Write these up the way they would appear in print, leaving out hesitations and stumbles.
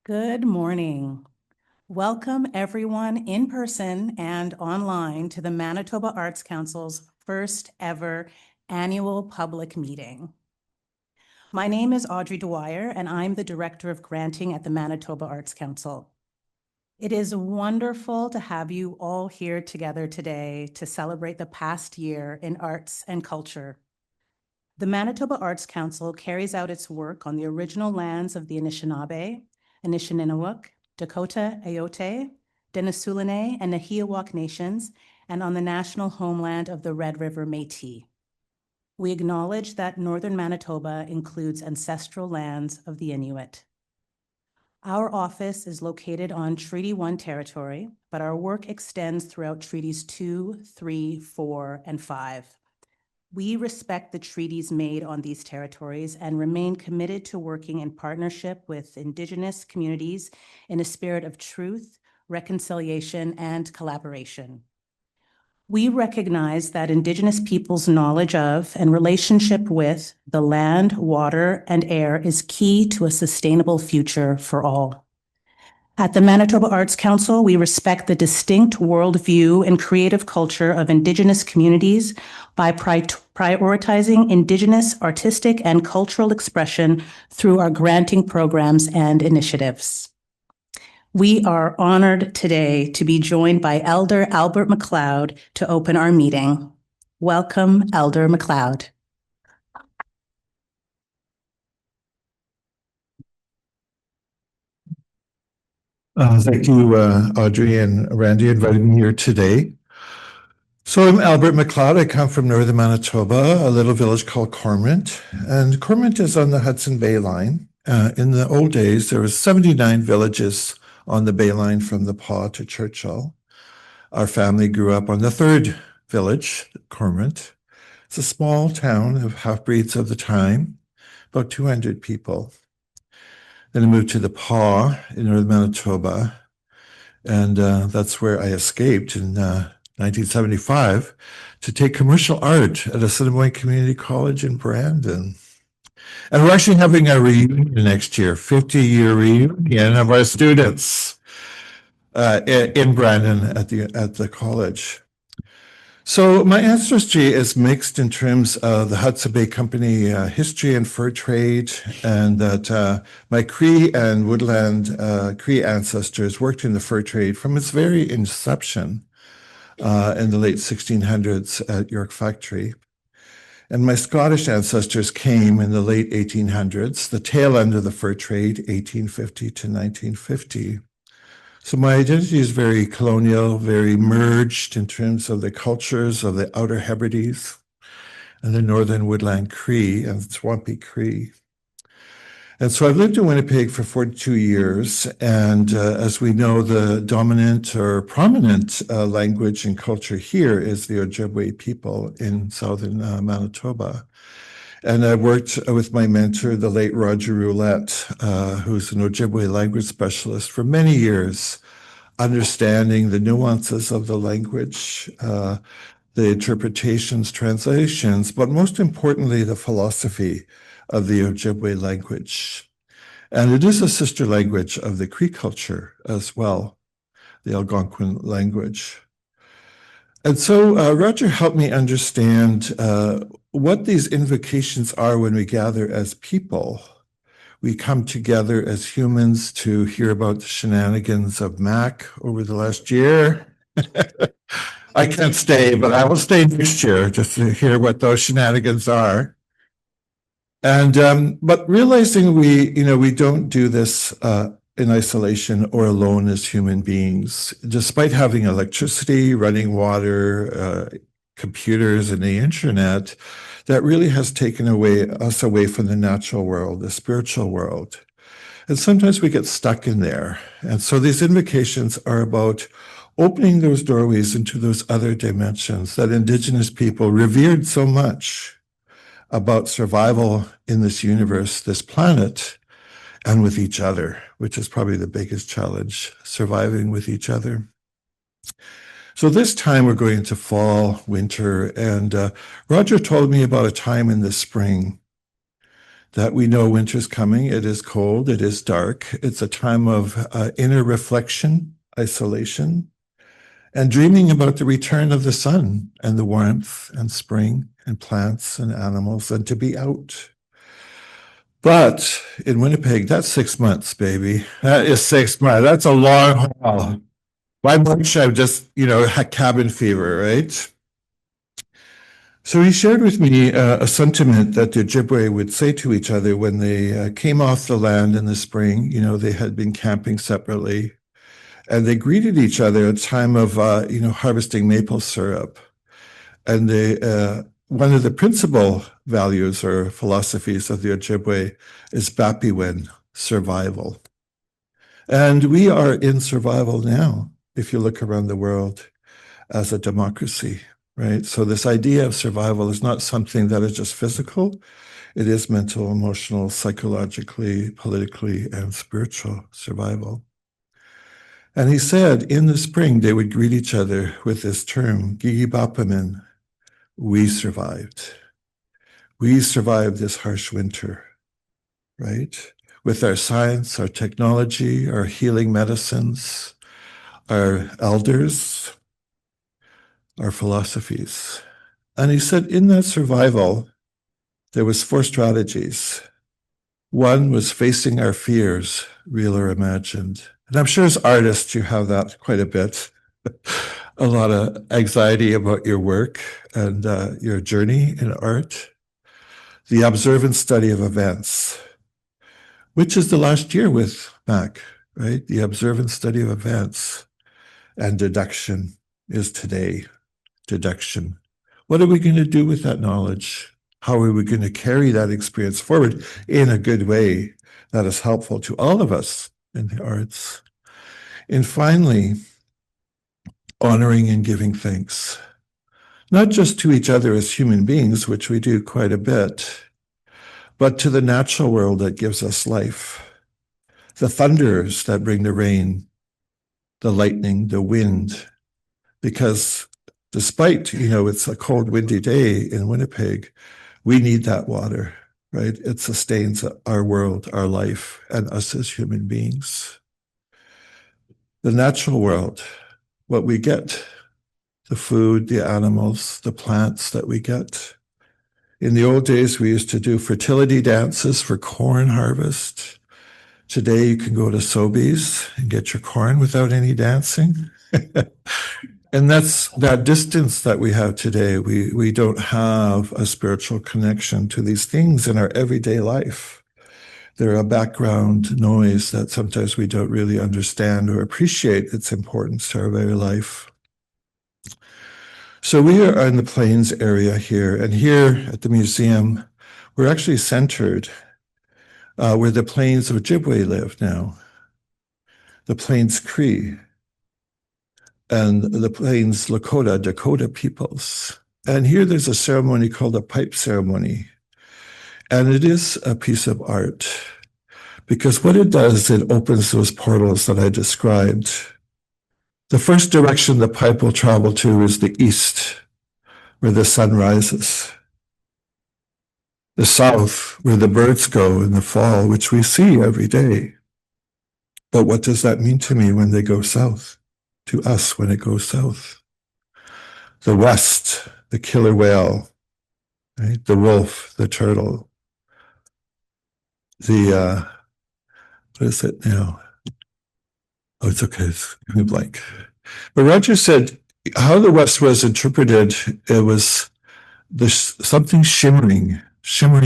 Good morning. Welcome everyone in person and online to the Manitoba Arts Council's first ever annual public meeting. My name is Audrey Dwyer and I'm the Director of Granting at the Manitoba Arts Council. It is wonderful to have you all here together today to celebrate the past year in arts and culture. The Manitoba Arts Council carries out its work on the original lands of the Anishinaabe, Anishinaabe, Dakota, Ayote, Denisoulene, and Nahiawak nations, and on the national homeland of the Red River Métis. We acknowledge that northern Manitoba includes ancestral lands of the Inuit. Our office is located on Treaty 1 territory, but our work extends throughout Treaties 2, 3, 4, and 5. We respect the treaties made on these territories and remain committed to working in partnership with Indigenous communities in a spirit of truth, reconciliation, and collaboration. We recognize that Indigenous peoples' knowledge of and relationship with the land, water, and air is key to a sustainable future for all. At the Manitoba Arts Council, we respect the distinct worldview and creative culture of Indigenous communities by prioritizing Indigenous artistic and cultural expression through our granting programs and initiatives. We are honored today to be joined by Elder Albert McLeod to open our meeting. Welcome, Elder McLeod. Thank you, Audrey and Randy, inviting me here today. So I'm Albert McLeod. I come from northern Manitoba, a little village called Cormorant. And Cormorant is on the Hudson Bay line. In the old days, there were 79 villages on the Bay line from the Paw to Churchill. Our family grew up on the third village, Cormorant. It's a small town of half-breeds of the time, about 200 people. Then I moved to the Paw in northern Manitoba, and that's where I escaped in 1975 to take commercial art at Assiniboine Community College in Brandon. And we're actually having a reunion next year, 50-year reunion of our students in Brandon at the college. So my ancestry is mixed in terms of the Hudson Bay Company history and fur trade, and that my Cree and woodland Cree ancestors worked in the fur trade from its very inception in the late 1600s at York Factory. And my Scottish ancestors came in the late 1800s, the tail end of the fur trade, 1850 to 1950. So my identity is very colonial, very merged in terms of the cultures of the Outer Hebrides and the Northern Woodland Cree and Swampy Cree. And so I've lived in Winnipeg for 42 years, and as we know, the dominant or prominent language and culture here is the Ojibwe people in southern Manitoba. And I worked with my mentor, the late Roger Roulette, who's an Ojibwe language specialist for many years, understanding the nuances of the language, the interpretations, translations, but most importantly, the philosophy of the Ojibwe language. And it is a sister language of the Cree culture as well, the Algonquin language. And so Roger helped me understand what these invocations are when we gather as people. We come together as humans to hear about the shenanigans of Mac over the last year. I can't stay, but I will stay next year just to hear what those shenanigans are. And but realizing we don't do this in isolation or alone as human beings, despite having electricity, running water, computers, and the internet, that really has taken us away from the natural world, the spiritual world. And sometimes we get stuck in there. And so these invocations are about opening those doorways into those other dimensions that Indigenous people revered so much about survival in this universe, this planet, and with each other, which is probably the biggest challenge, surviving with each other. So this time we're going into fall, winter, and Roger told me about a time in the spring that we know winter's coming. It is cold. It is dark. It's a time of inner reflection, isolation, and dreaming about the return of the sun and the warmth and spring and plants and animals and to be out. But in Winnipeg, that's 6 months, baby. That is 6 months. That's a long haul. By March, I've just, had cabin fever, right? So he shared with me a sentiment that the Ojibwe would say to each other when they came off the land in the spring. They had been camping separately, and they greeted each other at a time of, harvesting maple syrup. And one of the principal values or philosophies of the Ojibwe is Bapiwin, survival. And we are in survival now, if you look around the world as a democracy, right? So this idea of survival is not something that is just physical. It is mental, emotional, psychologically, politically, and spiritual survival. And he said in the spring, they would greet each other with this term, Gigi Bapamin, we survived. We survived this harsh winter, right? With our science, our technology, our healing medicines, our elders, our philosophies. And he said in that survival, there was 4 strategies. One was facing our fears, real or imagined. And I'm sure as artists, you have that quite a bit. A lot of anxiety about your work and your journey in art. The observant study of events, which is the last year with Mac, right? The observant study of events. And deduction is today. Deduction. What are we going to do with that knowledge? How are we going to carry that experience forward in a good way that is helpful to all of us in the arts? And finally, honoring and giving thanks, not just to each other as human beings, which we do quite a bit, but to the natural world that gives us life, the thunders that bring the rain, the lightning, the wind, because despite, it's a cold, windy day in Winnipeg, we need that water, right? It sustains our world, our life, and us as human beings. The natural world, what we get, the food, the animals, the plants that we get. In the old days, we used to do fertility dances for corn harvest. Today, you can go to Sobeys and get your corn without any dancing. And that's that distance that we have today. We don't have a spiritual connection to these things in our everyday life. They're a background noise that sometimes we don't really understand or appreciate its importance to our very life. So we are in the Plains area here, and here at the museum, we're actually centered where the Plains of Ojibwe live now, the Plains Cree, and the Plains Lakota, Dakota peoples. And here there's a ceremony called a pipe ceremony. And it is a piece of art because what it does, it opens those portals that I described. The first direction the pipe will travel to is the east, where the sun rises. The south, where the birds go in the fall, which we see every day. But what does that mean to me when they go south? To us when it goes south? The west, the killer whale, right? The wolf, the turtle, the, what is it now? Oh, it's okay, it's giving me a blank. But Roger said how the West was interpreted, it was something shimmering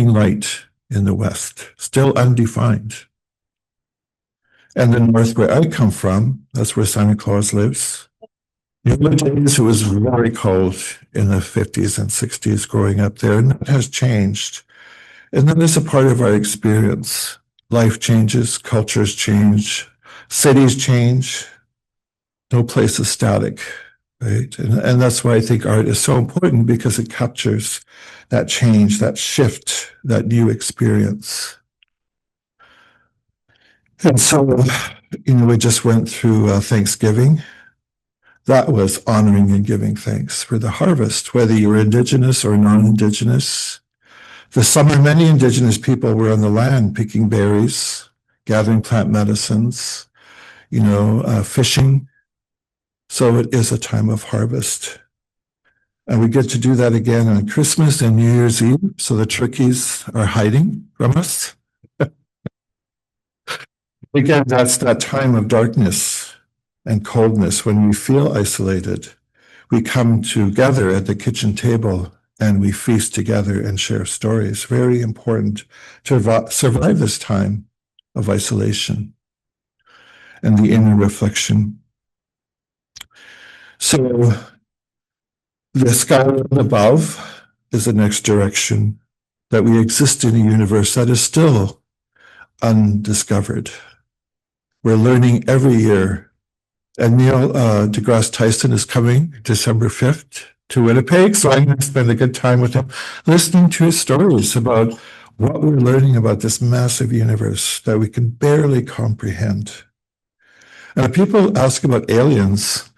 light in the West, still undefined. And the North, where I come from, that's where Santa Claus lives. In the days, it was very cold in the 50s and 60s growing up there, and that has changed. And that is a part of our experience. Life changes, cultures change, cities change. No place is static, right? And that's why I think art is so important, because it captures that change, that shift, that new experience. And so, we just went through Thanksgiving. That was honoring and giving thanks for the harvest, whether you're Indigenous or non-Indigenous. The summer, many Indigenous people were on the land picking berries, gathering plant medicines, fishing. So it is a time of harvest. And we get to do that again on Christmas and New Year's Eve. So the turkeys are hiding from us. Again, that's that time of darkness and coldness when we feel isolated. We come together at the kitchen table and we feast together and share stories. Very important to survive this time of isolation and the inner reflection. So the sky above is the next direction, that we exist in a universe that is still undiscovered. We're learning every year. And Neil deGrasse Tyson is coming December 5th to Winnipeg, so I'm going to spend a good time with him listening to his stories about what we're learning about this massive universe that we can barely comprehend. And people ask about aliens,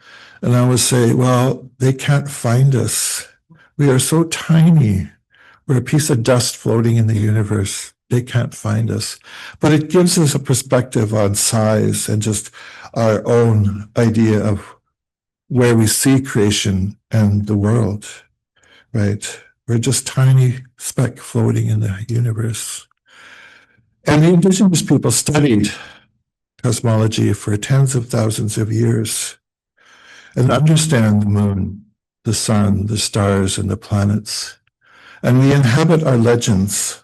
and I always say, well, they can't find us. We are so tiny. We're a piece of dust floating in the universe. They can't find us. But it gives us a perspective on size and just our own idea of where we see creation and the world, right? We're just tiny speck floating in the universe. And the Indigenous people studied cosmology for tens of thousands of years and understand the moon, the sun, the stars, and the planets. And we inhabit our legends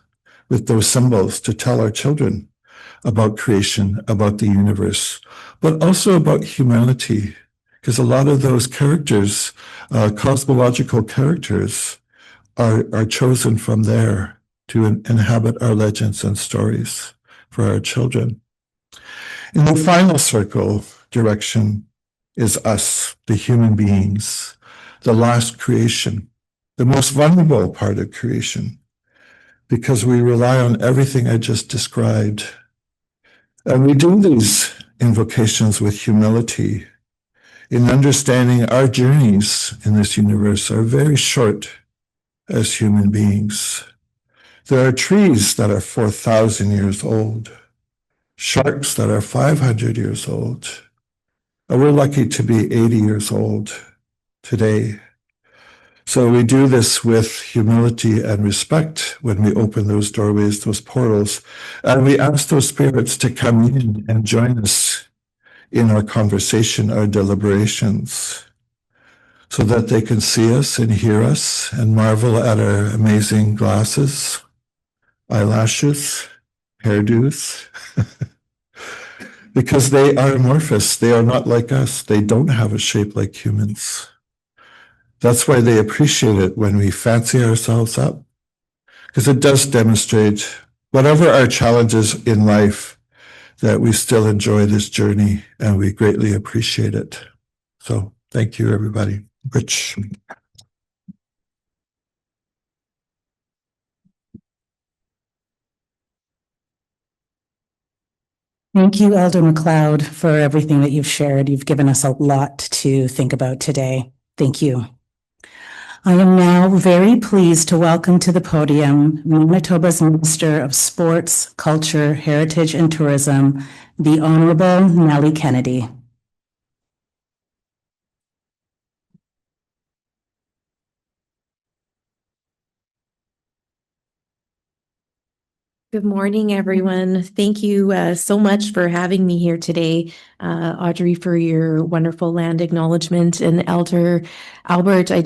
with those symbols to tell our children about creation, about the universe, but also about humanity, because a lot of those characters, cosmological characters, are chosen from there to inhabit our legends and stories for our children. In the final circle direction is us, the human beings, the last creation, the most vulnerable part of creation, because we rely on everything I just described. And we do these invocations with humility in understanding our journeys in this universe are very short as human beings. There are trees that are 4,000 years old, sharks that are 500 years old, and we're lucky to be 80 years old today. So we do this with humility and respect when we open those doorways, those portals, and we ask those spirits to come in and join us in our conversation, our deliberations, so that they can see us and hear us and marvel at our amazing glasses, eyelashes, hairdos, because they are amorphous. They are not like us. They don't have a shape like humans. That's why they appreciate it when we fancy ourselves up, because it does demonstrate, whatever our challenges in life, that we still enjoy this journey and we greatly appreciate it. So thank you, everybody. Rich. Thank you, Elder McLeod, for everything that you've shared. You've given us a lot to think about today. Thank you. I am now very pleased to welcome to the podium Manitoba's Minister of Sports, Culture, Heritage, and Tourism, the Honorable Nellie Kennedy. Good morning, everyone. Thank you so much for having me here today, Audrey, for your wonderful land acknowledgement. And Elder Albert, I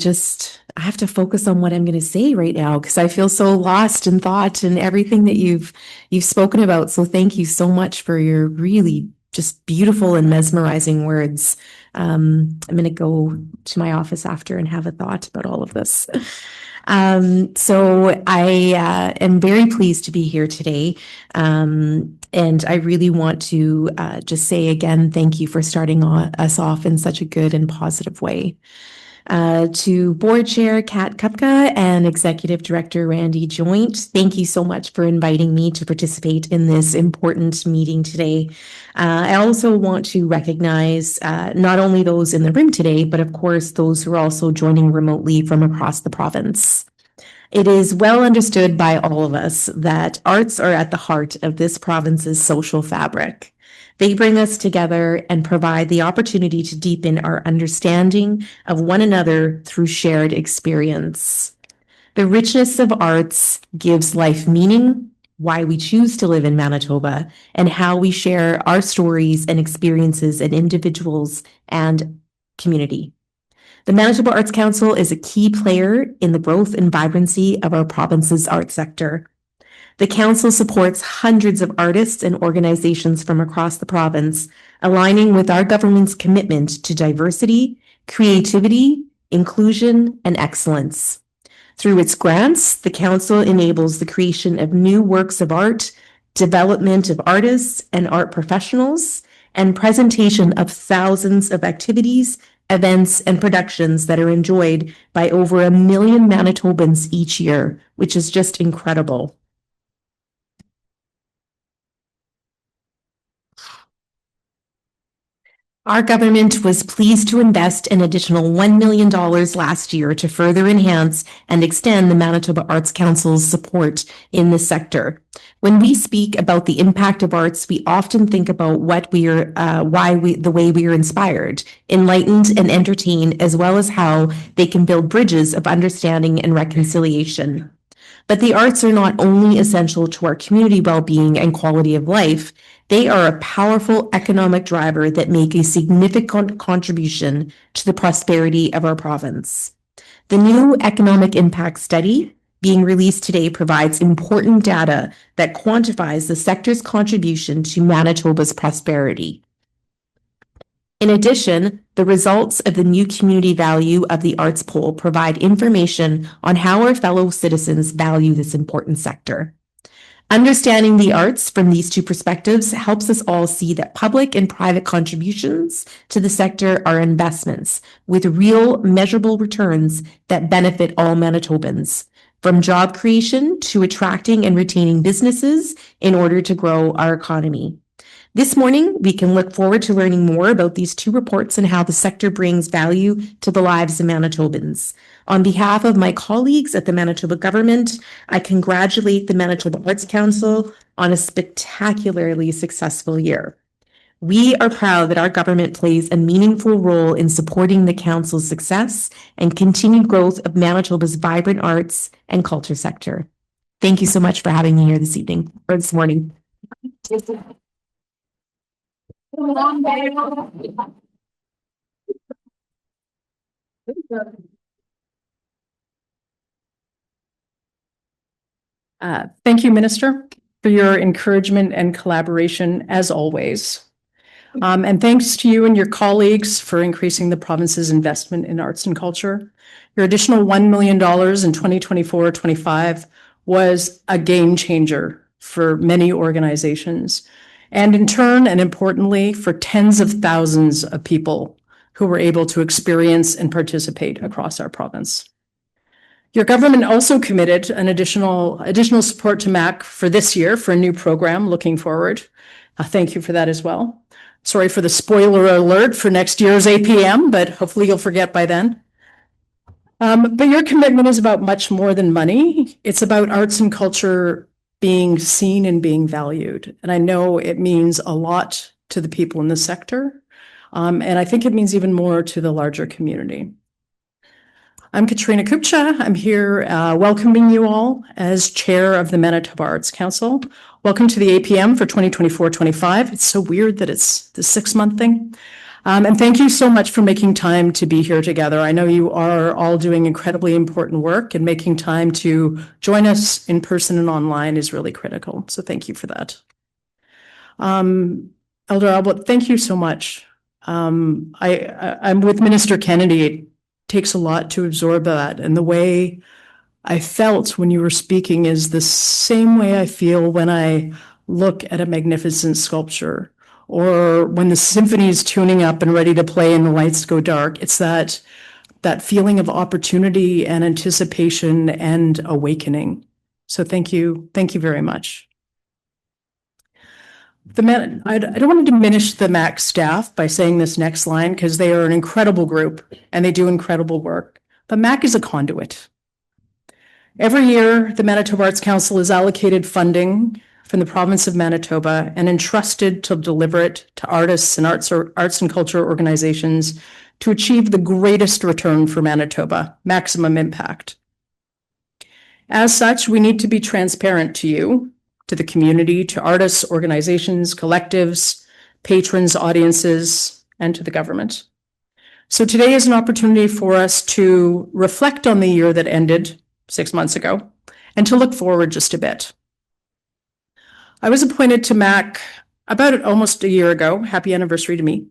have to focus on what I'm going to say right now because I feel so lost in thought and everything that you've spoken about. So thank you so much for your really just beautiful and mesmerizing words. I'm going to go to my office after and have a thought about all of this. So I am very pleased to be here today. And I really want to just say again, thank you for starting us off in such a good and positive way. To Board Chair Kat Kupca and Executive Director Randy Joynt, thank you so much for inviting me to participate in this important meeting today. I also want to recognize not only those in the room today, but of course those who are also joining remotely from across the province. It is well understood by all of us that arts are at the heart of this province's social fabric. They bring us together and provide the opportunity to deepen our understanding of one another through shared experience. The richness of arts gives life meaning, why we choose to live in Manitoba, and how we share our stories and experiences as individuals and community. The Manitoba Arts Council is a key player in the growth and vibrancy of our province's arts sector. The council supports hundreds of artists and organizations from across the province, aligning with our government's commitment to diversity, creativity, inclusion, and excellence. Through its grants, the council enables the creation of new works of art, development of artists and art professionals, and presentation of thousands of activities, events, and productions that are enjoyed by over 1 million Manitobans each year, which is just incredible. Our government was pleased to invest an additional $1 million last year to further enhance and extend the Manitoba Arts Council's support in this sector. When we speak about the impact of arts, we often think about the way we are inspired, enlightened, and entertained, as well as how they can build bridges of understanding and reconciliation. But the arts are not only essential to our community well-being and quality of life, they are a powerful economic driver that make a significant contribution to the prosperity of our province. The new economic impact study being released today provides important data that quantifies the sector's contribution to Manitoba's prosperity. In addition, the results of the new community value of the arts poll provide information on how our fellow citizens value this important sector. Understanding the arts from these two perspectives helps us all see that public and private contributions to the sector are investments with real measurable returns that benefit all Manitobans, from job creation to attracting and retaining businesses in order to grow our economy. This morning, we can look forward to learning more about these two reports and how the sector brings value to the lives of Manitobans. On behalf of my colleagues at the Manitoba government, I congratulate the Manitoba Arts Council on a spectacularly successful year. We are proud that our government plays a meaningful role in supporting the council's success and continued growth of Manitoba's vibrant arts and culture sector. Thank you so much for having me here this evening or this morning. Thank you, Minister, for your encouragement and collaboration as always. And thanks to you and your colleagues for increasing the province's investment in arts and culture. Your additional $1 million in 2024-25 was a game changer for many organizations, and in turn, and importantly, for tens of thousands of people who were able to experience and participate across our province. Your government also committed an additional support to MAC for this year for a new program looking forward. Thank you for that as well. Sorry for the spoiler alert for next year's APM, but hopefully you'll forget by then. But your commitment is about much more than money. It's about arts and culture being seen and being valued. And I know it means a lot to the people in the sector. And I think it means even more to the larger community. I'm Kat Kupca. I'm here welcoming you all as chair of the Manitoba Arts Council. Welcome to the APM for 2024-25. It's so weird that it's the 6-month thing. And thank you so much for making time to be here together. I know you are all doing incredibly important work, and making time to join us in person and online is really critical. So thank you for that. Elder Albert, thank you so much. I'm with Minister Kennedy. It takes a lot to absorb that. And the way I felt when you were speaking is the same way I feel when I look at a magnificent sculpture, or when the symphony is tuning up and ready to play and the lights go dark. It's that feeling of opportunity and anticipation and awakening. So thank you very much. I don't want to diminish the MAC staff by saying this next line, because they are an incredible group and they do incredible work. But MAC is a conduit. Every year, the Manitoba Arts Council is allocated funding from the province of Manitoba and entrusted to deliver it to artists and arts and culture organizations to achieve the greatest return for Manitoba, maximum impact. As such, we need to be transparent to you, to the community, to artists, organizations, collectives, patrons, audiences, and to the government. So today is an opportunity for us to reflect on the year that ended 6 months ago and to look forward just a bit. I was appointed to MAC about almost a year ago. Happy anniversary to me.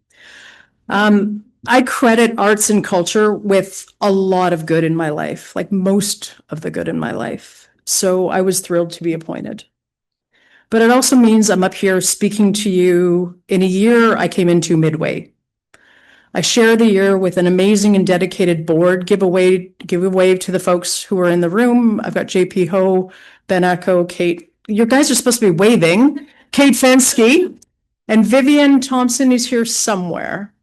I credit arts and culture with a lot of good in my life, like most of the good in my life. So I was thrilled to be appointed. But it also means I'm up here speaking to you in a year I came into midway. I share the year with an amazing and dedicated board. Give a wave to the folks who are in the room. I've got JP Ho, Ben Echo, Kate. You guys are supposed to be waving. Kate Fensky and Vivian Thompson is here somewhere.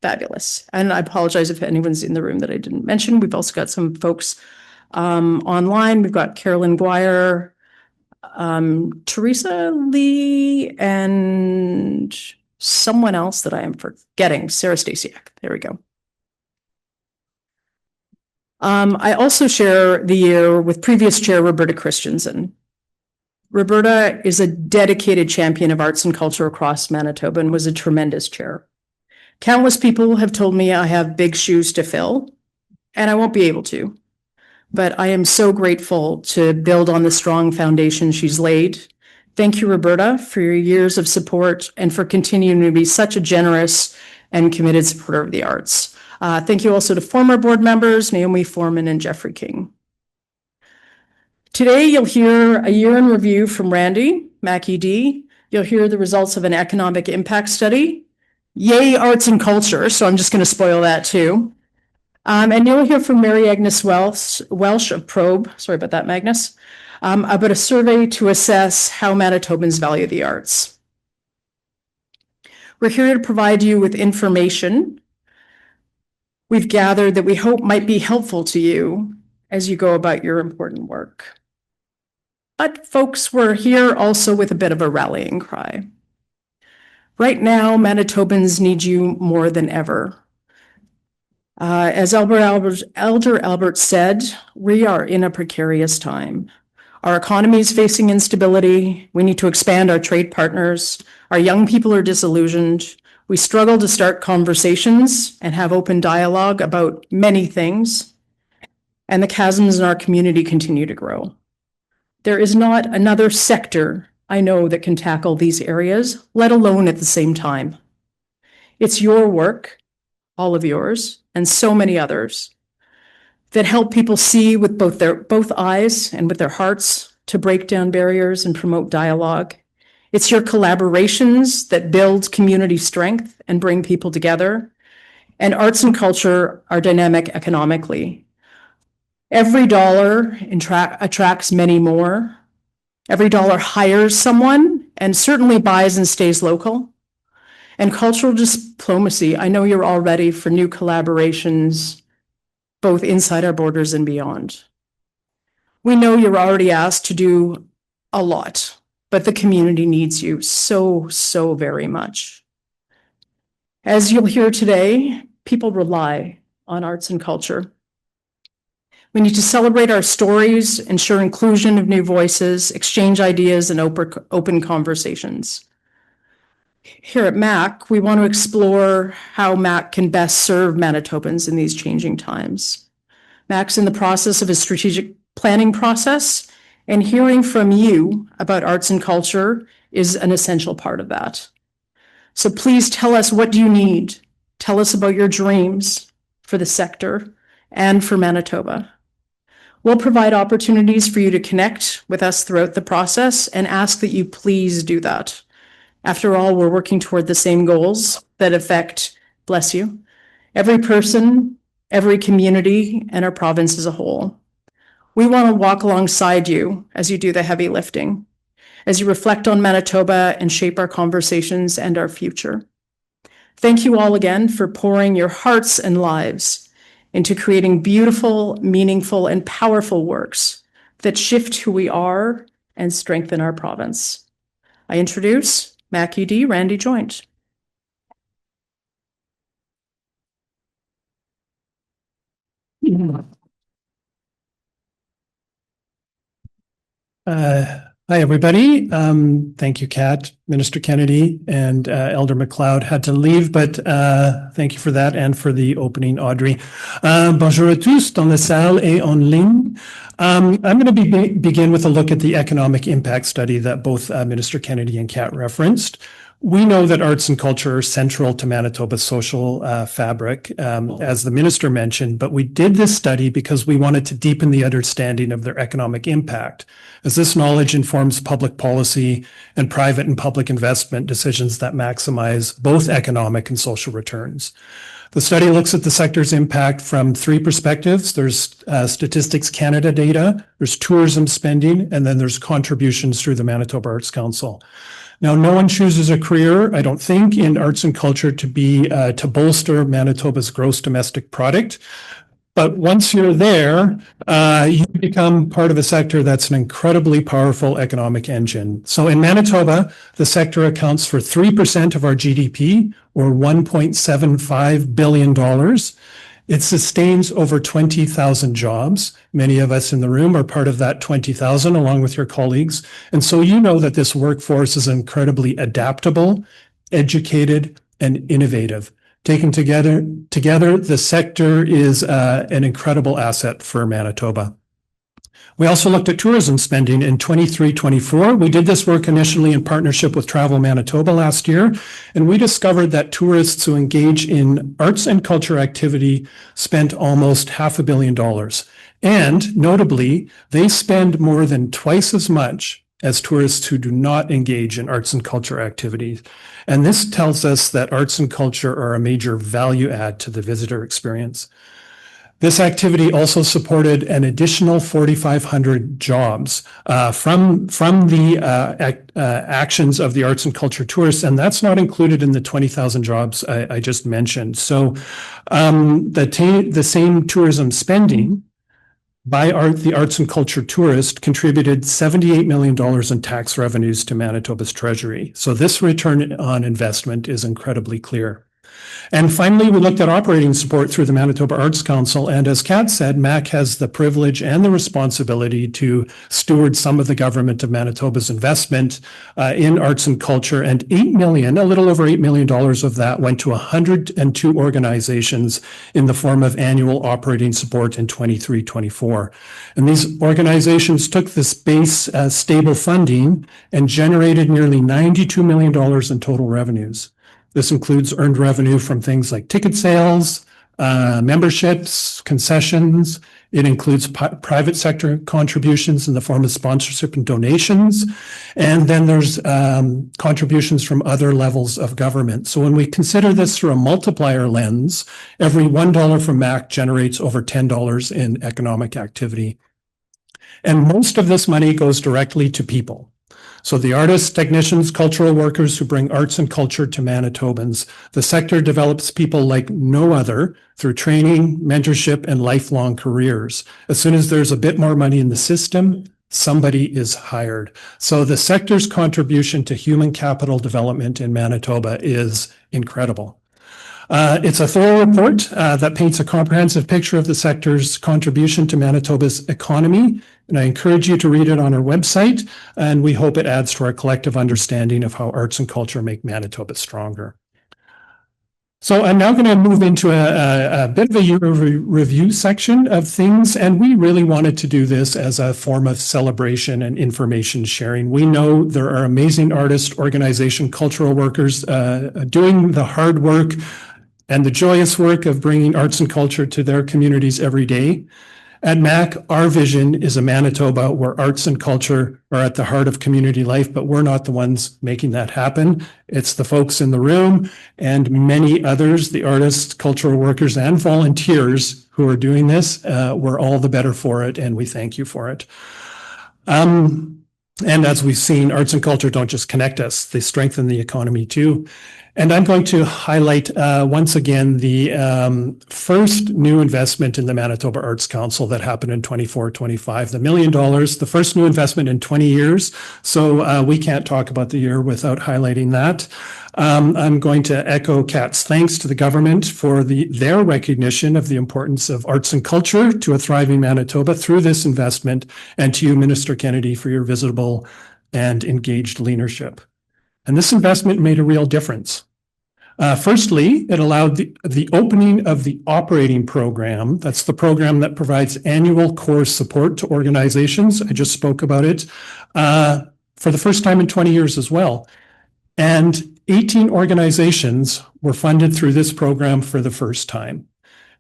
Fabulous. And I apologize if anyone's in the room that I didn't mention. We've also got some folks online. We've got Carolyn Guire, Teresa Lee, and someone else that I am forgetting, Sarah Stasiak. There we go. I also share the year with previous chair, Roberta Christensen. Roberta is a dedicated champion of arts and culture across Manitoba and was a tremendous chair. Countless people have told me I have big shoes to fill, and I won't be able to. But I am so grateful to build on the strong foundation she's laid. Thank you, Roberta, for your years of support and for continuing to be such a generous and committed supporter of the arts. Thank you also to former board members, Naomi Foreman and Jeffrey King. Today, you'll hear a year in review from Randy, MacED. You'll hear the results of an economic impact study. Yay, arts and culture. So I'm just going to spoil that too. And you'll hear from Mary Agnes Welsh of Probe. Sorry about that, Magnus. About a survey to assess how Manitobans value the arts. We're here to provide you with information we've gathered that we hope might be helpful to you as you go about your important work. But folks, we're here also with a bit of a rallying cry. Right now, Manitobans need you more than ever. As Elder Albert said, we are in a precarious time. Our economy is facing instability. We need to expand our trade partners. Our young people are disillusioned. We struggle to start conversations and have open dialogue about many things. And the chasms in our community continue to grow. There is not another sector I know that can tackle these areas, let alone at the same time. It's your work, all of yours, and so many others that help people see with both eyes and with their hearts to break down barriers and promote dialogue. It's your collaborations that build community strength and bring people together. And arts and culture are dynamic economically. Every dollar attracts many more. Every dollar hires someone and certainly buys and stays local. And cultural diplomacy, I know you're all ready for new collaborations, both inside our borders and beyond. We know you're already asked to do a lot, but the community needs you so, so very much. As you'll hear today, people rely on arts and culture. We need to celebrate our stories, ensure inclusion of new voices, exchange ideas, and open conversations. Here at MAC, we want to explore how MAC can best serve Manitobans in these changing times. MAC's in the process of a strategic planning process, and hearing from you about arts and culture is an essential part of that. So please tell us, what do you need? Tell us about your dreams for the sector and for Manitoba. We'll provide opportunities for you to connect with us throughout the process and ask that you please do that. After all, we're working toward the same goals that affect, bless you, every person, every community, and our province as a whole. We want to walk alongside you as you do the heavy lifting, as you reflect on Manitoba and shape our conversations and our future. Thank you all again for pouring your hearts and lives into creating beautiful, meaningful, and powerful works that shift who we are and strengthen our province. I introduce McLeod Randy Joynt. Hi, everybody. Thank you, Kat, Minister Kennedy, and Elder McLeod had to leave, but thank you for that and for the opening, Audrey. Bonjour à tous dans la salle et en ligne. I'm going to begin with a look at the economic impact study that both Minister Kennedy and Kat referenced. We know that arts and culture are central to Manitoba's social fabric, as the minister mentioned, but we did this study because we wanted to deepen the understanding of their economic impact, as this knowledge informs public policy and private and public investment decisions that maximize both economic and social returns. The study looks at the sector's impact from three perspectives. There's Statistics Canada data, there's tourism spending, and then there's contributions through the Manitoba Arts Council. Now, no one chooses a career, I don't think, in arts and culture to bolster Manitoba's gross domestic product. But once you're there, you become part of a sector that's an incredibly powerful economic engine. So in Manitoba, the sector accounts for 3% of our GDP, or $1.75 billion. It sustains over 20,000 jobs. Many of us in the room are part of that 20,000, along with your colleagues. And so you know that this workforce is incredibly adaptable, educated, and innovative. Taken together, the sector is an incredible asset for Manitoba. We also looked at tourism spending in 23-24. We did this work initially in partnership with Travel Manitoba last year, and we discovered that tourists who engage in arts and culture activity spent almost $500 million. And notably, they spend more than twice as much as tourists who do not engage in arts and culture activities. And this tells us that arts and culture are a major value add to the visitor experience. This activity also supported an additional 4,500 jobs from the actions of the arts and culture tourists, and that's not included in the 20,000 jobs I just mentioned. So the same tourism spending by the arts and culture tourist contributed $78 million in tax revenues to Manitoba's treasury. So this return on investment is incredibly clear. And finally, we looked at operating support through the Manitoba Arts Council. And as Kat said, MAC has the privilege and the responsibility to steward some of the government of Manitoba's investment in arts and culture. And a little over $8 million of that went to 102 organizations in the form of annual operating support in 23-24. And these organizations took this base stable funding and generated nearly $92 million in total revenues. This includes earned revenue from things like ticket sales, memberships, concessions. It includes private sector contributions in the form of sponsorship and donations. And then there's contributions from other levels of government. So when we consider this through a multiplier lens, every $1 from MAC generates over $10 in economic activity. And most of this money goes directly to people. So the artists, technicians, cultural workers who bring arts and culture to Manitobans. The sector develops people like no other through training, mentorship, and lifelong careers. As soon as there's a bit more money in the system, somebody is hired. So the sector's contribution to human capital development in Manitoba is incredible. It's a thorough report that paints a comprehensive picture of the sector's contribution to Manitoba's economy, and I encourage you to read it on our website, and we hope it adds to our collective understanding of how arts and culture make Manitoba stronger. So I'm now going to move into a bit of a year review section of things, and we really wanted to do this as a form of celebration and information sharing. We know there are amazing artists, organization, cultural workers doing the hard work and the joyous work of bringing arts and culture to their communities every day. At MAC, our vision is a Manitoba where arts and culture are at the heart of community life, but we're not the ones making that happen. It's the folks in the room and many others, the artists, cultural workers, and volunteers who are doing this. We're all the better for it, and we thank you for it. And as we've seen, arts and culture don't just connect us, they strengthen the economy too. And I'm going to highlight once again the first new investment in the Manitoba Arts Council that happened in 24-25, the $1 million, the first new investment in 20 years. So we can't talk about the year without highlighting that. I'm going to echo Kat's thanks to the government for their recognition of the importance of arts and culture to a thriving Manitoba through this investment, and to you, Minister Kennedy, for your visible and engaged leadership. And this investment made a real difference. Firstly, it allowed the opening of the operating program. That's the program that provides annual core support to organizations. I just spoke about it for the first time in 20 years as well. And 18 organizations were funded through this program for the first time.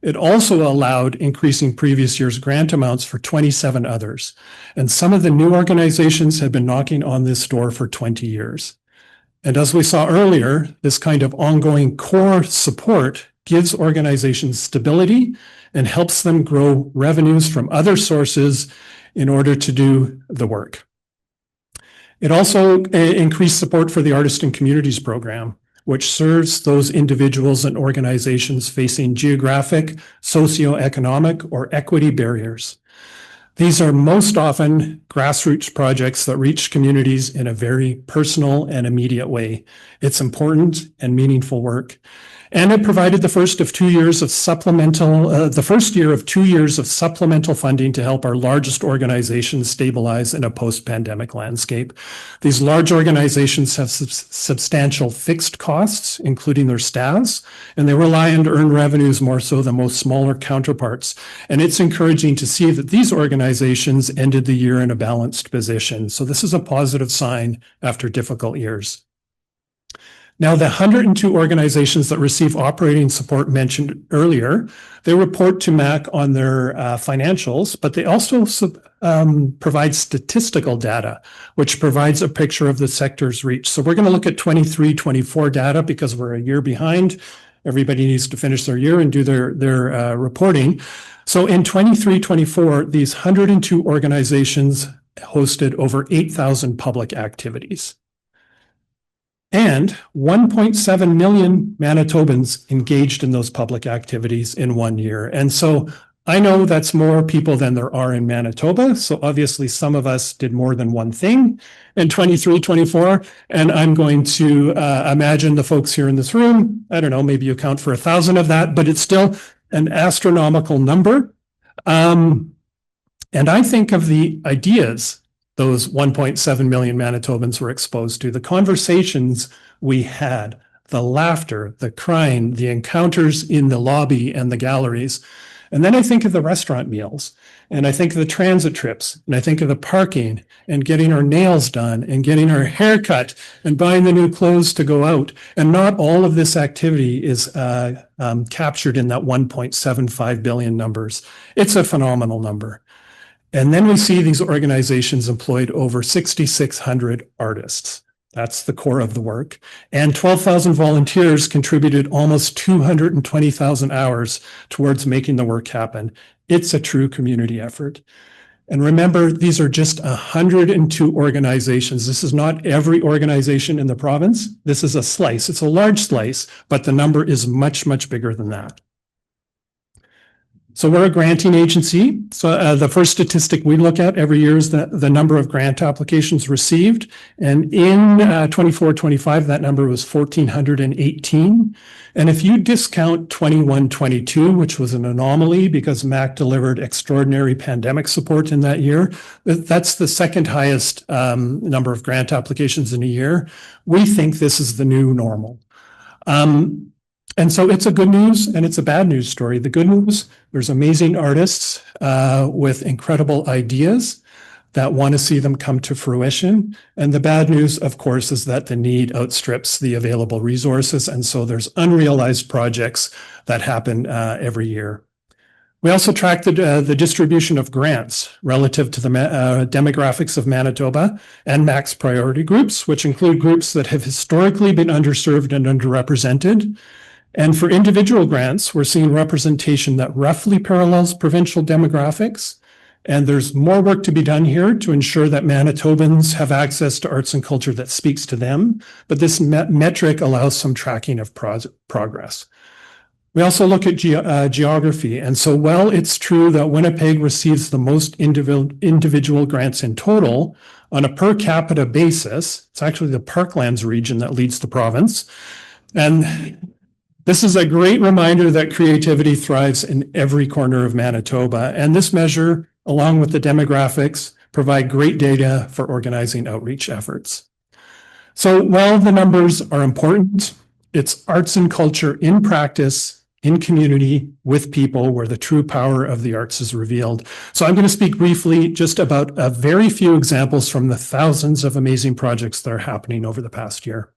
It also allowed increasing previous year's grant amounts for 27 others. And some of the new organizations had been knocking on this door for 20 years. And as we saw earlier, this kind of ongoing core support gives organizations stability and helps them grow revenues from other sources in order to do the work. It also increased support for the Artist and Communities program, which serves those individuals and organizations facing geographic, socioeconomic, or equity barriers. These are most often grassroots projects that reach communities in a very personal and immediate way. It's important and meaningful work. And it provided the first of 2 years of supplemental, the first year of 2 years of supplemental funding to help our largest organizations stabilize in a post-pandemic landscape. These large organizations have substantial fixed costs, including their staffs, and they rely on earned revenues more so than most smaller counterparts. And it's encouraging to see that these organizations ended the year in a balanced position. So this is a positive sign after difficult years. Now, the 102 organizations that receive operating support mentioned earlier, they report to MAC on their financials, but they also provide statistical data, which provides a picture of the sector's reach. So we're going to look at 23-24 data because we're a year behind. Everybody needs to finish their year and do their reporting. So in 23-24, these 102 organizations hosted over 8,000 public activities. And 1.7 million Manitobans engaged in those public activities in 1 year. And so I know that's more people than there are in Manitoba. So obviously some of us did more than one thing in 23-24. And I'm going to imagine the folks here in this room, I don't know, maybe you count for 1,000 of that, but it's still an astronomical number. And I think of the ideas those 1.7 million Manitobans were exposed to, the conversations we had, the laughter, the crying, the encounters in the lobby and the galleries. And then I think of the restaurant meals, and I think of the transit trips, and I think of the parking and getting our nails done and getting our hair cut and buying the new clothes to go out. And not all of this activity is captured in that 1.75 billion numbers. It's a phenomenal number. And then we see these organizations employed over 6,600 artists. That's the core of the work. And 12,000 volunteers contributed almost 220,000 hours towards making the work happen. It's a true community effort. And remember, these are just 102 organizations. This is not every organization in the province. This is a slice. It's a large slice, but the number is much, much bigger than that. So we're a granting agency. So the first statistic we look at every year is the number of grant applications received. And in 24-25, that number was 1,418. And if you discount 21-22, which was an anomaly because MAC delivered extraordinary pandemic support in that year, that's the second highest number of grant applications in a year. We think this is the new normal. And so it's a good news and it's a bad news story. The good news, there's amazing artists with incredible ideas that want to see them come to fruition. And the bad news, of course, is that the need outstrips the available resources. And so there's unrealized projects that happen every year. We also tracked the distribution of grants relative to the demographics of Manitoba and MAC's priority groups, which include groups that have historically been underserved and underrepresented. And for individual grants, we're seeing representation that roughly parallels provincial demographics. And there's more work to be done here to ensure that Manitobans have access to arts and culture that speaks to them. But this metric allows some tracking of progress. We also look at geography. And so while it's true that Winnipeg receives the most individual grants in total, on a per capita basis, it's actually the Parklands region that leads the province. And this is a great reminder that creativity thrives in every corner of Manitoba. And this measure, along with the demographics, provide great data for organizing outreach efforts. So while the numbers are important, it's arts and culture in practice, in community, with people, where the true power of the arts is revealed. So I'm going to speak briefly just about a very few examples from the thousands of amazing projects that are happening over the past year.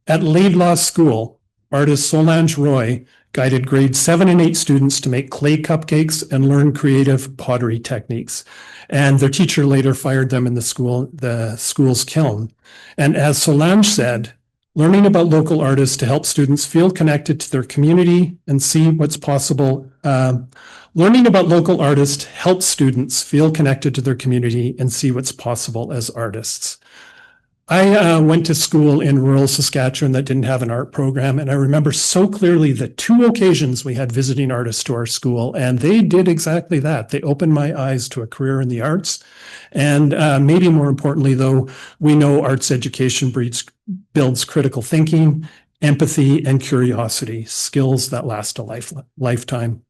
At Laidlaw School, artist Solange Roy guided grades 7 and 8 students to make clay cupcakes and learn creative pottery techniques. And their teacher later fired them in the school's kiln. And as Solange said, learning about local artists to help students feel connected to their community and see what's possible. Learning about local artists helps students feel connected to their community and see what's possible as artists. I went to school in rural Saskatchewan that didn't have an art program, and I remember so clearly the 2 occasions we had visiting artists to our school, and they did exactly that. They opened my eyes to a career in the arts. And maybe more importantly, though, we know arts education builds critical thinking, empathy, and curiosity, skills that last a lifetime.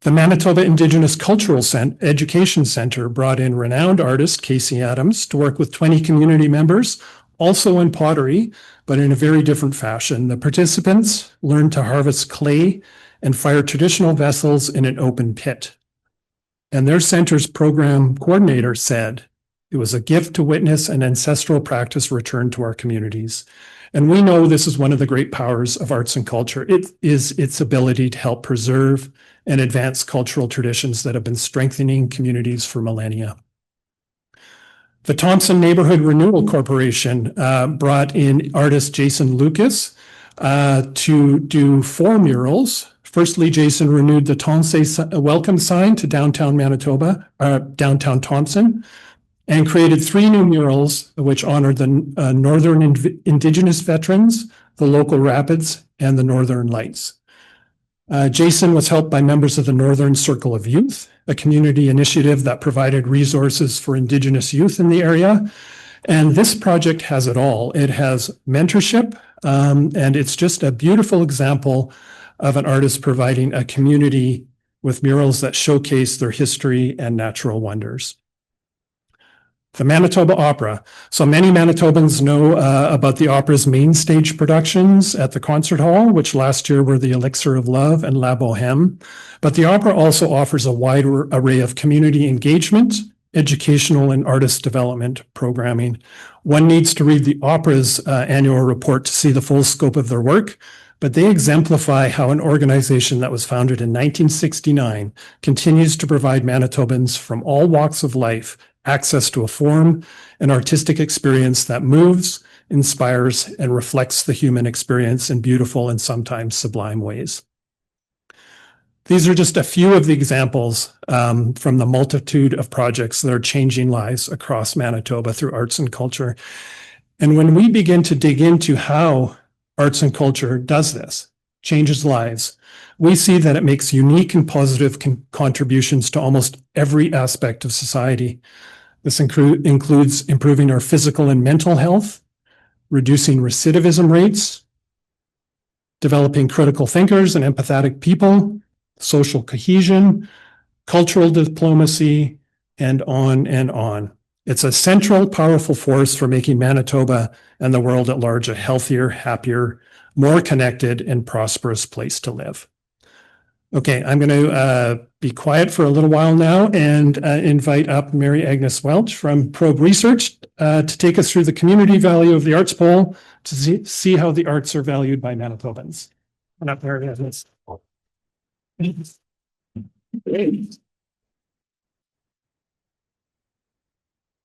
The Manitoba Indigenous Cultural Education Center brought in renowned artist Casey Adams to work with 20 community members, also in pottery, but in a very different fashion. The participants learned to harvest clay and fire traditional vessels in an open pit. And their center's program coordinator said, "It was a gift to witness an ancestral practice return to our communities." And we know this is one of the great powers of arts and culture. It is its ability to help preserve and advance cultural traditions that have been strengthening communities for millennia. The Thompson Neighborhood Renewal Corporation brought in artist Jason Lucas to do 4 murals. Firstly, Jason renewed the Thompson welcome sign to downtown Manitoba, downtown Thompson, and created 3 new murals which honored the Northern Indigenous veterans, the local rapids, and the Northern Lights. Jason was helped by members of the Northern Circle of Youth, a community initiative that provided resources for Indigenous youth in the area. And this project has it all. It has mentorship, and it's just a beautiful example of an artist providing a community with murals that showcase their history and natural wonders. The Manitoba Opera. So many Manitobans know about the opera's main stage productions at the Concert Hall, which last year were the Elixir of Love and La Boheme. But the opera also offers a wide array of community engagement, educational, and artist development programming. One needs to read the opera's annual report to see the full scope of their work, but they exemplify how an organization that was founded in 1969 continues to provide Manitobans from all walks of life access to a form and artistic experience that moves, inspires, and reflects the human experience in beautiful and sometimes sublime ways. These are just a few of the examples from the multitude of projects that are changing lives across Manitoba through arts and culture. And when we begin to dig into how arts and culture does this, changes lives, we see that it makes unique and positive contributions to almost every aspect of society. This includes improving our physical and mental health, reducing recidivism rates, developing critical thinkers and empathetic people, social cohesion, cultural diplomacy, and on and on. It's a central, powerful force for making Manitoba and the world at large a healthier, happier, more connected, and prosperous place to live. Okay, I'm going to be quiet for a little while now and invite up Mary Agnes Welch from Probe Research to take us through the community value of the arts poll to see how the arts are valued by Manitobans. Not Mary Agnes.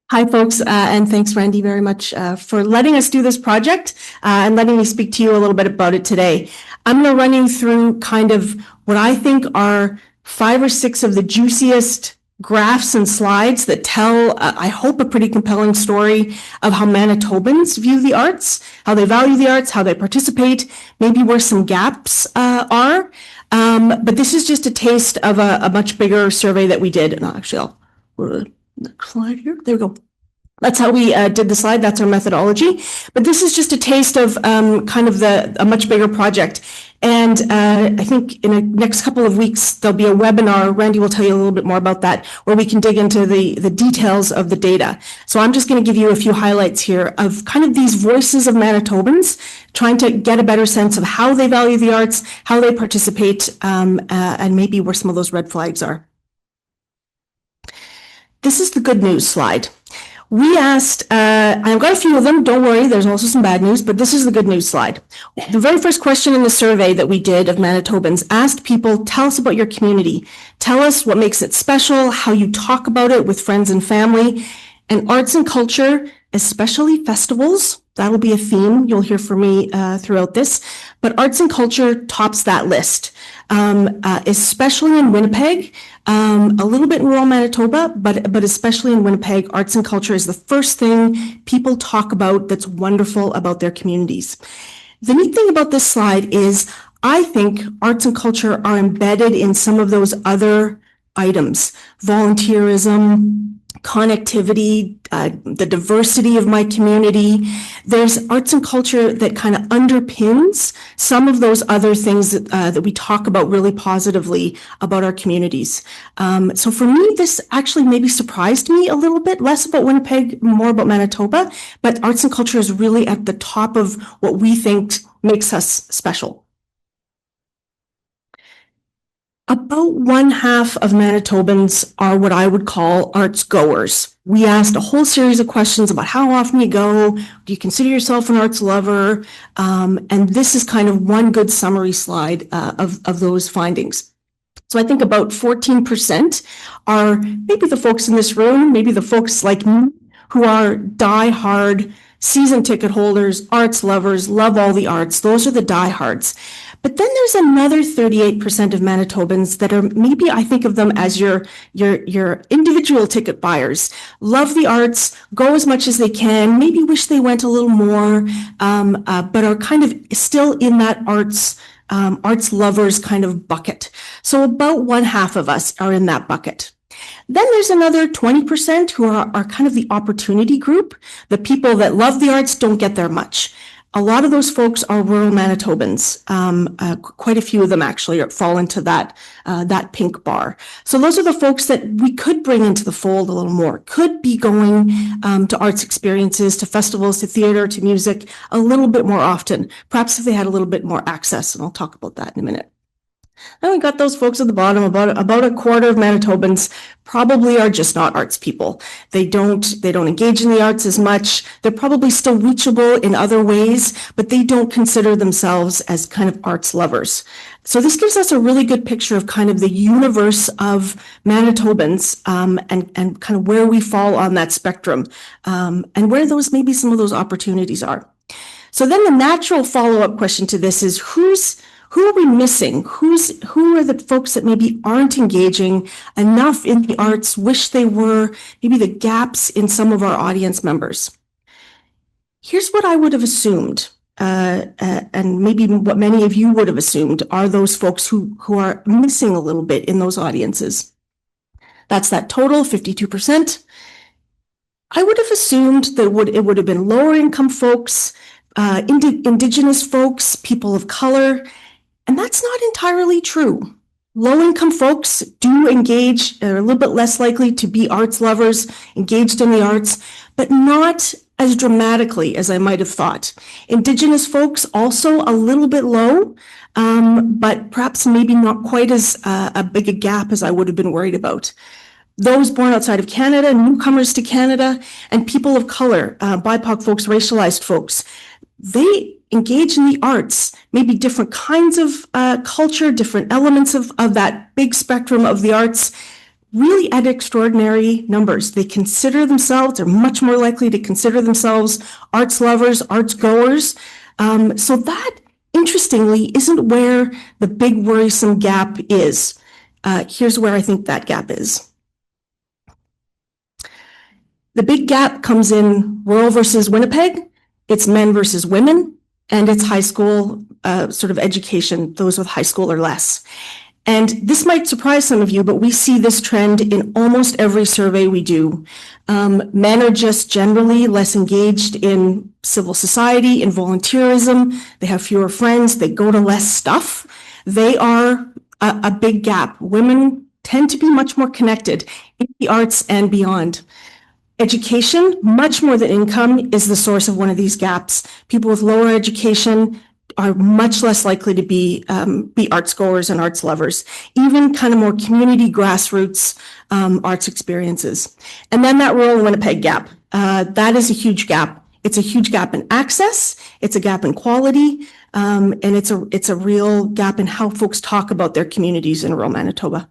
Hi, folks, and thanks, Randy, very much for letting us do this project and letting me speak to you a little bit about it today. I'm going to run you through kind of what I think are 5 or 6 of the juiciest graphs and slides that tell, I hope, a pretty compelling story of how Manitobans view the arts, how they value the arts, how they participate, maybe where some gaps are. But this is just a taste of a much bigger survey that we did. And actually, I'll go to the next slide here. There we go. That's how we did the slide. That's our methodology. But this is just a taste of kind of a much bigger project. And I think in the next couple of weeks, there'll be a webinar. Randy will tell you a little bit more about that, where we can dig into the details of the data. So I'm just going to give you a few highlights here of kind of these voices of Manitobans, trying to get a better sense of how they value the arts, how they participate, and maybe where some of those red flags are. This is the good news slide. We asked, I've got a few of them, don't worry, there's also some bad news, but this is the good news slide. The very first question in the survey that we did of Manitobans asked people, tell us about your community. Tell us what makes it special, how you talk about it with friends and family, and arts and culture, especially festivals. That'll be a theme you'll hear from me throughout this, but arts and culture tops that list, especially in Winnipeg. A little bit in rural Manitoba, but especially in Winnipeg, arts and culture is the first thing people talk about that's wonderful about their communities. The neat thing about this slide is I think arts and culture are embedded in some of those other items: volunteerism, connectivity, the diversity of my community. There's arts and culture that kind of underpins some of those other things that we talk about really positively about our communities. So for me, this actually maybe surprised me a little bit, less about Winnipeg, more about Manitoba, but arts and culture is really at the top of what we think makes us special. About 1/2 of Manitobans are what I would call arts goers. We asked a whole series of questions about how often you go, do you consider yourself an arts lover? And this is kind of one good summary slide of those findings. So I think about 14% are maybe the folks in this room, maybe the folks like me who are die-hard season ticket holders, arts lovers, love all the arts. Those are the diehards. But then there's another 38% of Manitobans that are, maybe I think of them as your individual ticket buyers, love the arts, go as much as they can, maybe wish they went a little more, but are kind of still in that arts lovers kind of bucket. So about 1/2 of us are in that bucket. Then there's another 20% who are kind of the opportunity group. The people that love the arts don't get there much. A lot of those folks are rural Manitobans. Quite a few of them actually fall into that pink bar. So those are the folks that we could bring into the fold a little more, could be going to arts experiences, to festivals, to theater, to music a little bit more often, perhaps if they had a little bit more access, and I'll talk about that in a minute. Then we got those folks at the bottom, about 1/4 of Manitobans probably are just not arts people. They don't engage in the arts as much. They're probably still reachable in other ways, but they don't consider themselves as kind of arts lovers. So this gives us a really good picture of kind of the universe of Manitobans, and kind of where we fall on that spectrum, and where those, maybe some of those opportunities are. So then the natural follow-up question to this is who are we missing? Who are the folks that maybe aren't engaging enough in the arts, wish they were, maybe the gaps in some of our audience members? Here's what I would have assumed, and maybe what many of you would have assumed are those folks who are missing a little bit in those audiences. That's that total, 52%. I would have assumed that it would have been lower income folks, Indigenous folks, people of color. And that's not entirely true. Low-income folks do engage, are a little bit less likely to be arts lovers, engaged in the arts, but not as dramatically as I might have thought. Indigenous folks also a little bit low, but perhaps maybe not quite as a big a gap as I would have been worried about. Those born outside of Canada, newcomers to Canada, and people of color, BIPOC folks, racialized folks, they engage in the arts, maybe different kinds of culture, different elements of that big spectrum of the arts, really at extraordinary numbers. They consider themselves, they're much more likely to consider themselves arts lovers, arts goers. So that, interestingly, isn't where the big worrisome gap is. Here's where I think that gap is. The big gap comes in rural versus Winnipeg. It's men versus women, and it's high school sort of education, those with high school or less. And this might surprise some of you, but we see this trend in almost every survey we do. Men are just generally less engaged in civil society, in volunteerism. They have fewer friends. They go to less stuff. They are a big gap. Women tend to be much more connected in the arts and beyond. Education, much more than income, is the source of one of these gaps. People with lower education are much less likely to be arts goers and arts lovers, even kind of more community grassroots arts experiences. And then that rural Winnipeg gap, that is a huge gap. It's a huge gap in access, it's a gap in quality, and it's a real gap in how folks talk about their communities in rural Manitoba.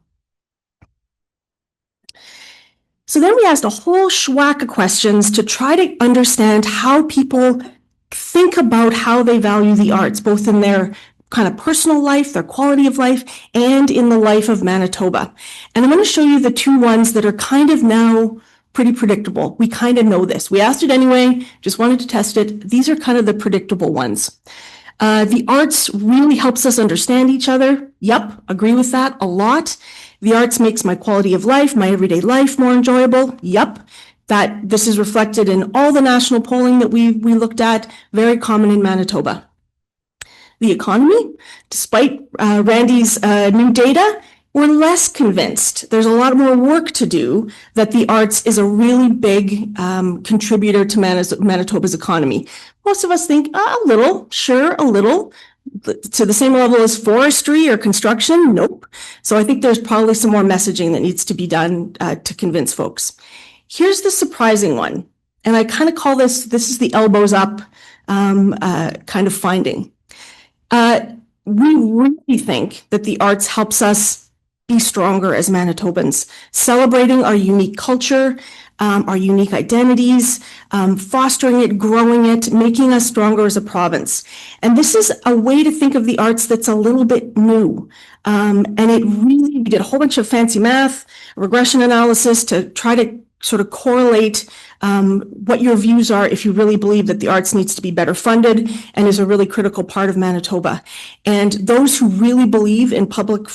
So then we asked a whole schwack of questions to try to understand how people think about how they value the arts, both in their kind of personal life, their quality of life, and in the life of Manitoba. And I'm going to show you the two ones that are kind of now pretty predictable. We kind of know this. We asked it anyway, just wanted to test it. These are kind of the predictable ones. The arts really helps us understand each other. Yep, agree with that a lot. The arts makes my quality of life, my everyday life more enjoyable. Yep. That this is reflected in all the national polling that we looked at, very common in Manitoba. The economy, despite Randy's new data, we're less convinced. There's a lot more work to do that the arts is a really big contributor to Manitoba's economy. Most of us think a little, sure, a little. To the same level as forestry or construction? Nope. So I think there's probably some more messaging that needs to be done to convince folks. Here's the surprising one. And I kind of call this is the elbows up kind of finding. We really think that the arts helps us be stronger as Manitobans, celebrating our unique culture, our unique identities, fostering it, growing it, making us stronger as a province. And this is a way to think of the arts that's a little bit new. And it really, we did a whole bunch of fancy math, regression analysis to try to sort of correlate what your views are if you really believe that the arts needs to be better funded and is a really critical part of Manitoba. And those who really believe in public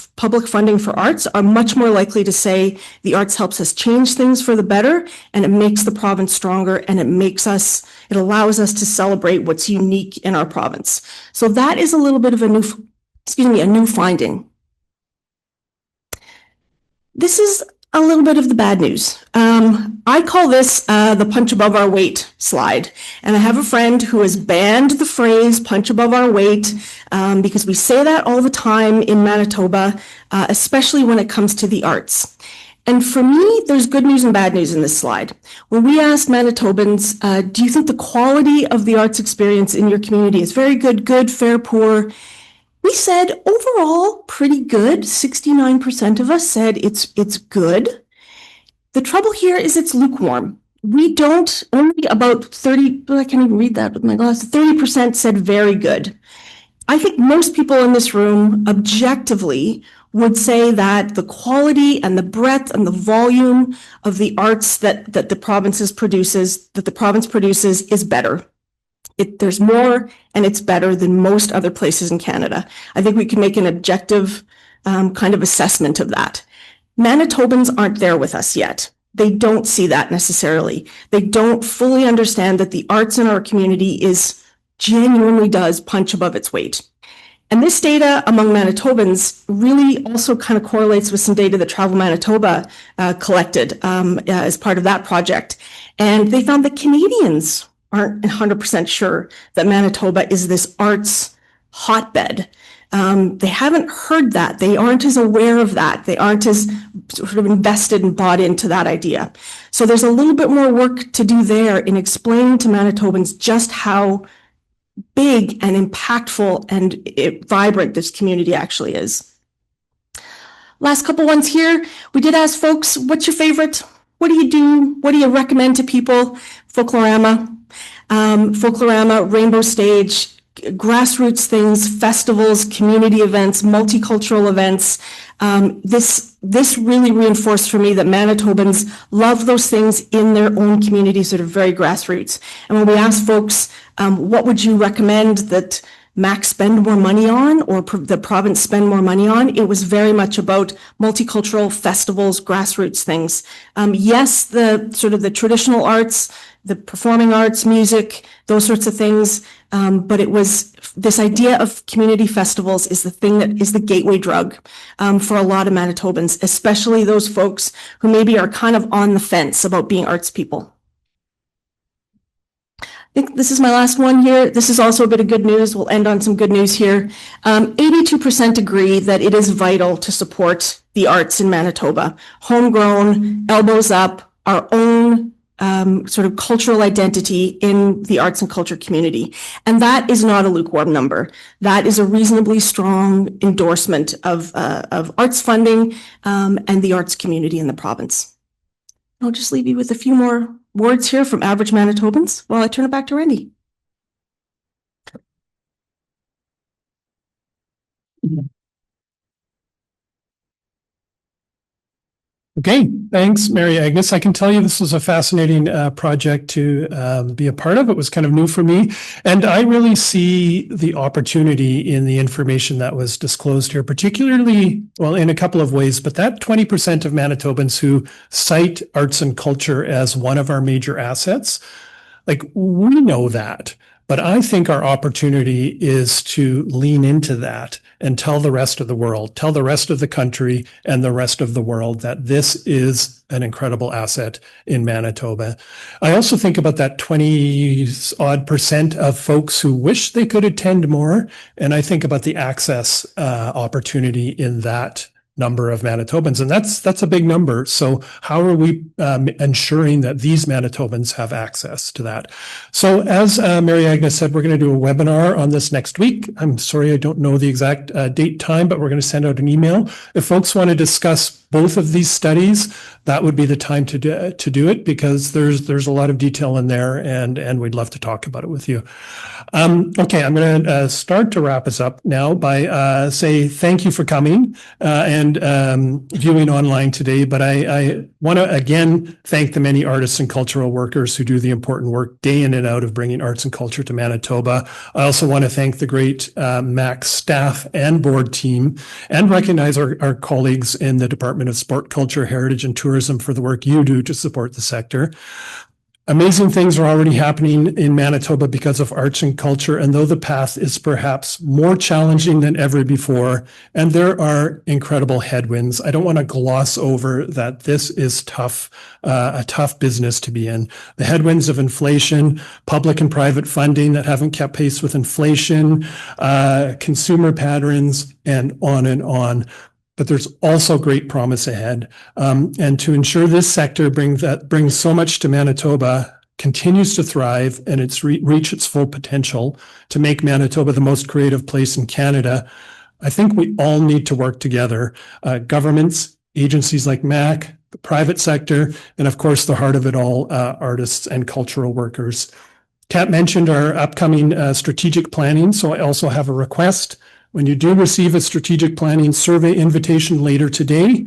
funding for arts are much more likely to say the arts helps us change things for the better, and it makes the province stronger, and it allows us to celebrate what's unique in our province. So that is a little bit of a new finding. This is a little bit of the bad news. I call this the punch above our weight slide. And I have a friend who has banned the phrase punch above our weight because we say that all the time in Manitoba, especially when it comes to the arts. And for me, there's good news and bad news in this slide. When we asked Manitobans, do you think the quality of the arts experience in your community is very good, fair, poor? We said overall pretty good. 69% of us said it's good. The trouble here is it's lukewarm. We don't, only about 30, I can't even read that with my glasses, 30% said very good. I think most people in this room objectively would say that the quality and the breadth and the volume of the arts that the province produces is better. There's more, and it's better than most other places in Canada. I think we can make an objective kind of assessment of that. Manitobans aren't there with us yet. They don't see that necessarily. They don't fully understand that the arts in our community genuinely does punch above its weight. And this data among Manitobans really also kind of correlates with some data that Travel Manitoba collected as part of that project. And they found that Canadians aren't 100% sure that Manitoba is this arts hotbed. They haven't heard that. They aren't as aware of that. They aren't as sort of invested and bought into that idea. So there's a little bit more work to do there in explaining to Manitobans just how big and impactful and vibrant this community actually is. Last couple ones here. We did ask folks, what's your favorite? What do you do? What do you recommend to people? Folklorama. Folklorama, Rainbow Stage, grassroots things, festivals, community events, multicultural events. This really reinforced for me that Manitobans love those things in their own communities that are very grassroots. And when we asked folks, what would you recommend that MAC spend more money on, or the province spend more money on, it was very much about multicultural festivals, grassroots things. Yes, the sort of the traditional arts, the performing arts, music, those sorts of things. But it was this idea of community festivals is the thing that is the gateway drug for a lot of Manitobans, especially those folks who maybe are kind of on the fence about being arts people. I think this is my last one here. This is also a bit of good news. We'll end on some good news here. 82% agree that it is vital to support the arts in Manitoba. Homegrown, elbows up, our own sort of cultural identity in the arts and culture community. And that is not a lukewarm number. That is a reasonably strong endorsement of arts funding and the arts community in the province. I'll just leave you with a few more words here from average Manitobans while I turn it back to Randy. Okay, thanks, Mary Agnes. I can tell you this was a fascinating project to be a part of. It was kind of new for me. And I really see the opportunity in the information that was disclosed here, particularly, well, in a couple of ways, but that 20% of Manitobans who cite arts and culture as one of our major assets, like we know that. But I think our opportunity is to lean into that and tell the rest of the world, tell the rest of the country and the rest of the world that this is an incredible asset in Manitoba. I also think about that 20-odd% of folks who wish they could attend more. And I think about the access opportunity in that number of Manitobans. And that's a big number. So how are we ensuring that these Manitobans have access to that? So as Mary Agnes said, we're going to do a webinar on this next week. I'm sorry, I don't know the exact date time, but we're going to send out an email. If folks want to discuss both of these studies, that would be the time to do it, because there's a lot of detail in there, and we'd love to talk about it with you. Okay, I'm going to start to wrap us up now by say thank you for coming and viewing online today. But I want to again thank the many artists and cultural workers who do the important work day in and out of bringing arts and culture to Manitoba. I also want to thank the great MAC staff and board team, and recognize our colleagues in the Department of Sport, Culture, Heritage, and Tourism for the work you do to support the sector. Amazing things are already happening in Manitoba because of arts and culture, and though the path is perhaps more challenging than ever before, and there are incredible headwinds, I don't want to gloss over that this is tough, a tough business to be in. The headwinds of inflation, public and private funding that haven't kept pace with inflation, consumer patterns, and on and on. But there's also great promise ahead. And to ensure this sector brings so much to Manitoba, continues to thrive, and it's reach its full potential to make Manitoba the most creative place in Canada, I think we all need to work together. Governments, agencies like MAC, the private sector, and of course, the heart of it all, artists and cultural workers. Kat mentioned our upcoming strategic planning, so I also have a request. When you do receive a strategic planning survey invitation later today,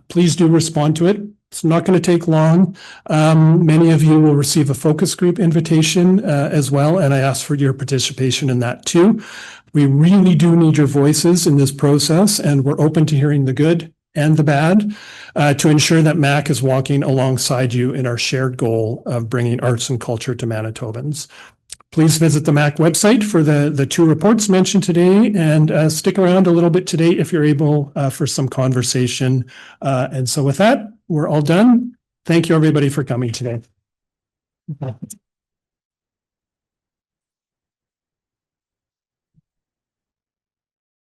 please do respond to it. It's not going to take long. Many of you will receive a focus group invitation as well, and I ask for your participation in that too. We really do need your voices in this process, and we're open to hearing the good and the bad to ensure that MAC is walking alongside you in our shared goal of bringing arts and culture to Manitobans. Please visit the MAC website for the two reports mentioned today, and stick around a little bit today if you're able for some conversation. And so with that, we're all done. Thank you, everybody, for coming today.